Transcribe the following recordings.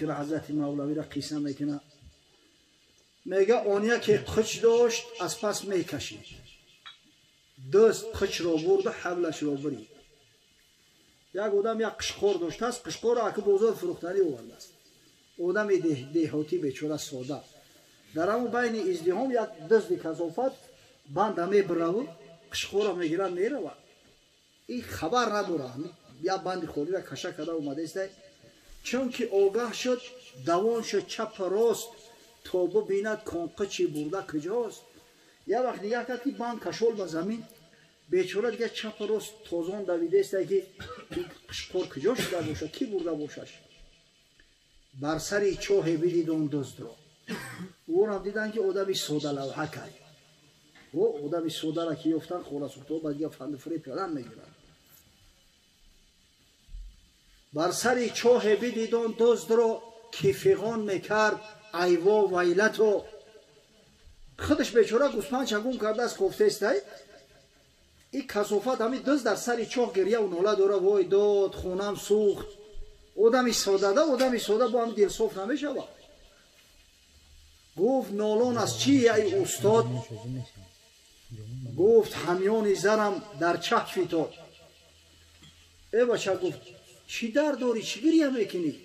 میکنه حضرت مولوی را قصه میکنه میگه آنیا که قچ داشت از پس میکشید دست قچ را برد و حبلش را برید یک آدم یک قشقور داشته است قشقور را که بازار فروختنی آورده است آدم دیهاتی بیچاره ساده در همون بین ازدحام یک دزد کثافت بند میبره و قشقور را میگیره میره این خبر نداره یا بند خوری را کشه کرده اومده است چون که آگاه شد دوان شد چپ راست تا ببیند کانقچی برده کجاست یا وقت نگاه کرد که بند کشول به زمین بیچاره دیگه چپ راست تازان دویده است که قشقور کجا شده باشه کی برده باشش بر سری چاه بدید اون دزد را اون هم دیدن که آدمی سوده لوحه کرد و آدمی سوده را که یفتن خونه سوخته و بعد دیگه فند فری پیادن میگیرن بر سری چاه بدید اون دزد را که فغان میکرد ایوا ویلتو خودش بیچاره گوسفند چگون کرده است گفته است این کثافت همین دزد در سری چاه گریه و ناله داره وای داد خونم سوخت آدمی ساده با هم دل صاف نمیشود گفت نالان از چی ای استاد گفت همیان زرم در چه فیتاد ای بچه گفت چی در داری چی گریه میکنی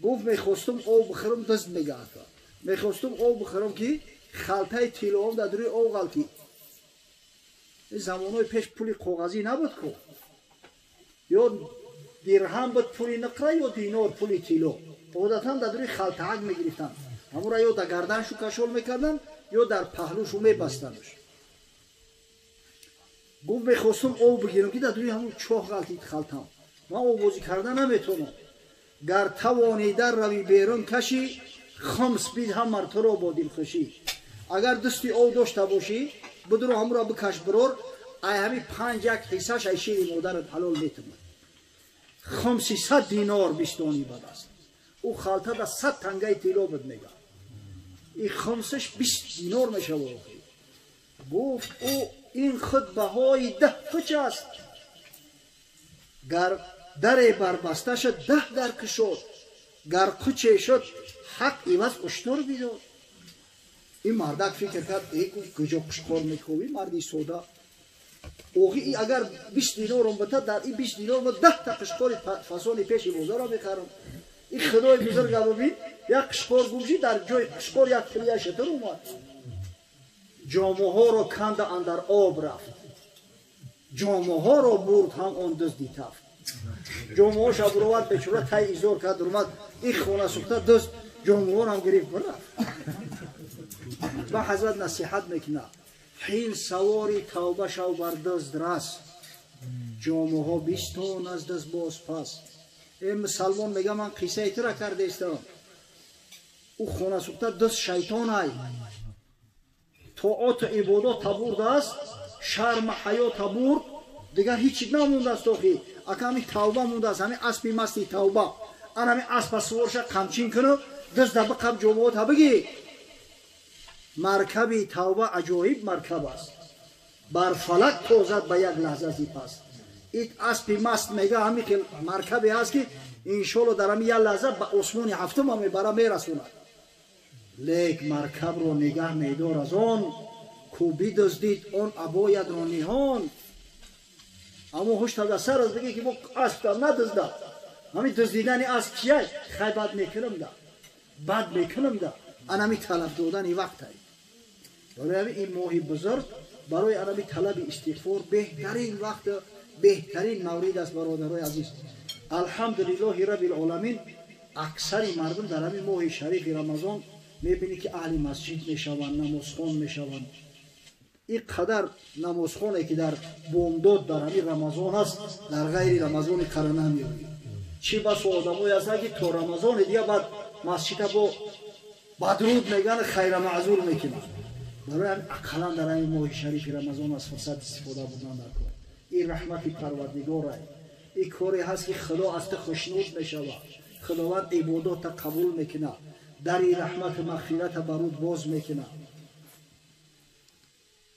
گفت میخواستم آب بخورم دزد میگه میخواستم آب بخورم که خلطه تیلو هم در دوری آب غلطی این زمانهای پیش پولی کاغذی نبود که یا درهم بود پولی نقره یا دینار پولی تیلو عادتا در دوری خلطهک میگرفتن همون را یا در گردنشو کشول میکردن یا در پهلوشو میبستنش گفت میخواستم آب بگیرم که در دوری همون چاه غلطید خلطم من آب بازی کردن نمیتونم گر توانی در روی بیرون کشی خمس بید هم مرتو را با دل خوشی اگر دستی آب داشته باشی بدرو همون را بکش برور ای همی 5 یک حصهش ای شیر مادرت حلال میتونه 500 دینار بیستانی بد است او خالته در 100 تنگه تیلو بد میگه این خمسش 20 دینار میشه گفت او این خود بهای 10 قچ است گر در بربسته شد 10 در کشد گر قچه شد حق ایواز اشتر بیداد این مردک فکر کرد ای کجا قشقار میکوی مردی سودا اوغی اگر 20 دینار هم بتا در این 20 دینار ما 10 تا قشقار فسانی پیش بازار را میخرم این خدای بزرگ ببین یک قشقار گوشی در جای قشقار یک کلیه شتر اومد جامه ها را کند اندر آب رفت جامه ها را برد هم آن دزدی تفت جامه ها شب رواد بچوره تای ایزار کرد اومد این خونه سوخته دزد جامه ها هم گریفت برفت و حضرت نصیحت میکنه حین سواری توبه شو بر دزد رس جامه ها بیستان از دست باز پس این مسلمان میگه من قصه ایت را کرده استم او خونه سوخته دزد شیطان های طاعت عبادات تبورد است شرم حیا تبورد دیگر هیچی نمونده است آخی اگه همی توبه مونده است همی اسبی مستی توبه ان همی اسب سوارش قمچین کنه دزد بقم جامعات ها بگی مرکبی توبه عجایب مرکب است بر فلک توزد به یک لحظه زی پس ایت اسبی مست میگه همی که مرکبی هست که انشالله در همی یک لحظه به عثمان هفتم همی برا میرسوند لیک مرکب رو نگه میدار از آن کو بدزدید آن اباید را نهان اما هوش تا سر از بگه که ما اسب تا ندزده همین دزدیدن اسب چیه خیلی بد میکنم ده بد میکنم ده ان همی طلب دادن این وقت هایی برای این ماهی بزرگ برای ان همی طلب استغفار بهترین وقت بهترین مورد است برادرای عزیز الحمدلله رب العالمین اکثر مردم در همین ماه شریف رمضان میبینی که اهل مسجد میشوند نمازخوان میشوند این قدر نمازخوانی که در بامداد در همین رمضان هست در غیر رمضان قرانه نمیاد چی بس آدمایی هستن که تا رمضان دیگه بعد مسجد با بدرود میگن خیر معذور میکنن برای اقلا در این ماه شریف رمضان از فرصت استفاده بودن نکنه این رحمت پروردگاره این کاری هست که خدا از تو خوشنود میشود خداوند عبادات قبول میکنه در این رحمت مغفرت برود باز میکنه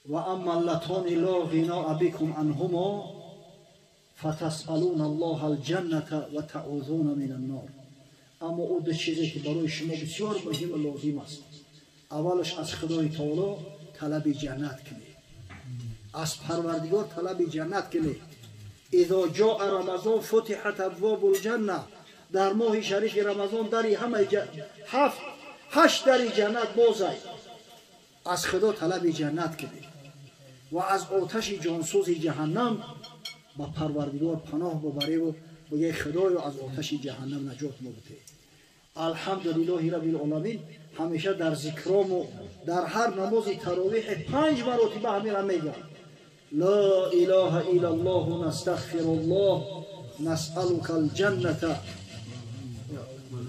و اما اللتان لا غنا بكم عنهما فتسألون الله الجنة و تعوذون من النار اما او دو چیزی که برای شما بسیار مهم و لازم است. اولش از خدای تعالی طلب جنت کنید، از پروردگار طلب جنت کنید. اذا جاء رمضان فتحت ابواب الجنه، در ماه شریف رمضان دری همه هشت دری جنت باز است. از خدا طلب جنت کنید و از آتش جانسوز جهنم با پروردگار پناه ببرید و بگید خدایا از آتش جهنم نجات ما بده. الحمدلله رب العالمین همیشه در ذکرام و در هر نماز تراویح 5 مرتبه همین را میگم: لا اله الا الله نستغفر الله نسألك الجنة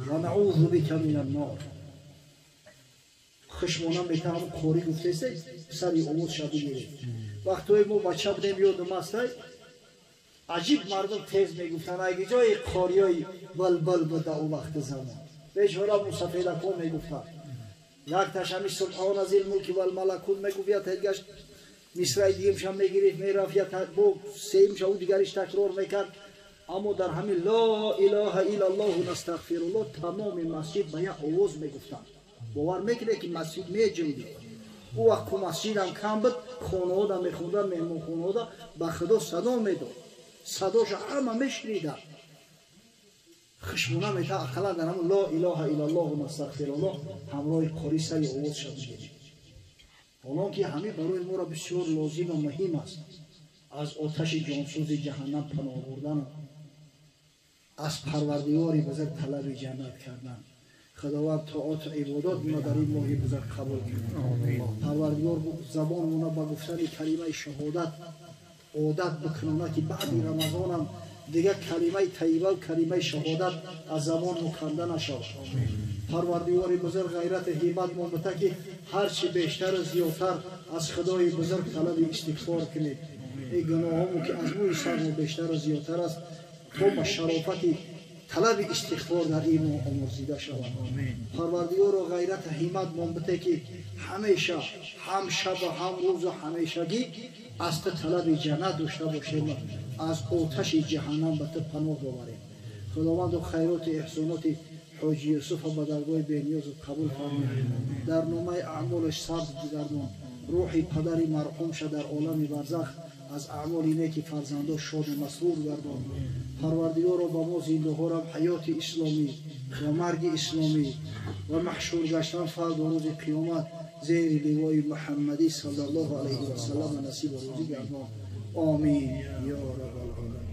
و نعوذ بك من النار. خشمانم بهتر همون خوری گفته است سری آموز شده گیرید. وقتی ما بچه بودیم یادم است عجیب مردم تیز میگفتن اگه جای خوری های بلبل بوده او وقت زمان بیچاره مسافرکان میگفتن یک تشمی سبحان ذی الملک و الملکوت میگفت یا تگشت مصرع دیگه شم میگیرید میرفت یا با سیم شو دیگرش تکرار میکرد. اما در همین لا اله الا الله نستغفر الله تمام مسجد به یک آواز میگفتن. باور میکنه که مسجد میجنبید. او وقت که مسجد هم کم بود خانه ها میخوندن مهمون خانه ها به خدا صدا میداد، صداش همه میشنیدن. خشمونه میتا اقلا در همون لا اله الا الله نستغفر الله همراه قاری سری آواز شد میگیرید. حالا که همه برای ما را بسیار لازم و مهم است از آتش جانسوز جهنم پناه بردن، از پروردگاری بزرگ طلب جنت کردن. خداوند طاعت و عبادات ما در این ماه بزرگ قبول کنه. پروردگار زبانمون با گفتن کلمه شهادت عادت بکنونه که بعد رمضان هم دیگه کلمه طیبه و کلمه شهادت از زبان مکنده نشود. پروردگار بزرگ غیرت همت ما بده که هرچی بیشتر و زیادتر از خدای بزرگ طلب استغفار کنید. این گناهامو که از موی سر بیشتر و زیادتر است تو شرافتی طلب استغفار در این ماه آمرزیده شود. پروردگار و غیرت همت ما بده که همیشه هم شب و هم روز و همیشگی از تو طلب جنت داشته باشیم، از آتش جهنم به تو پناه ببریم. خداوند و خیرات احسانات حاجی یوسف به درگاه بی‌نیاز قبول فرماید. در نامه اعمالش سبز بگردان. روح پدر مرحوم شد در عالم برزخ از اعمال نیک فرزندان شاد و مسرور گردان. پروردگار را با ما زنده ها را حیات اسلامی و مرگ اسلامی و محشور گشتن فرد و روز قیامت زیر لوای محمدی صلی الله علیه و سلم نصیب و روزی گردان. آمین یا رب العالمین.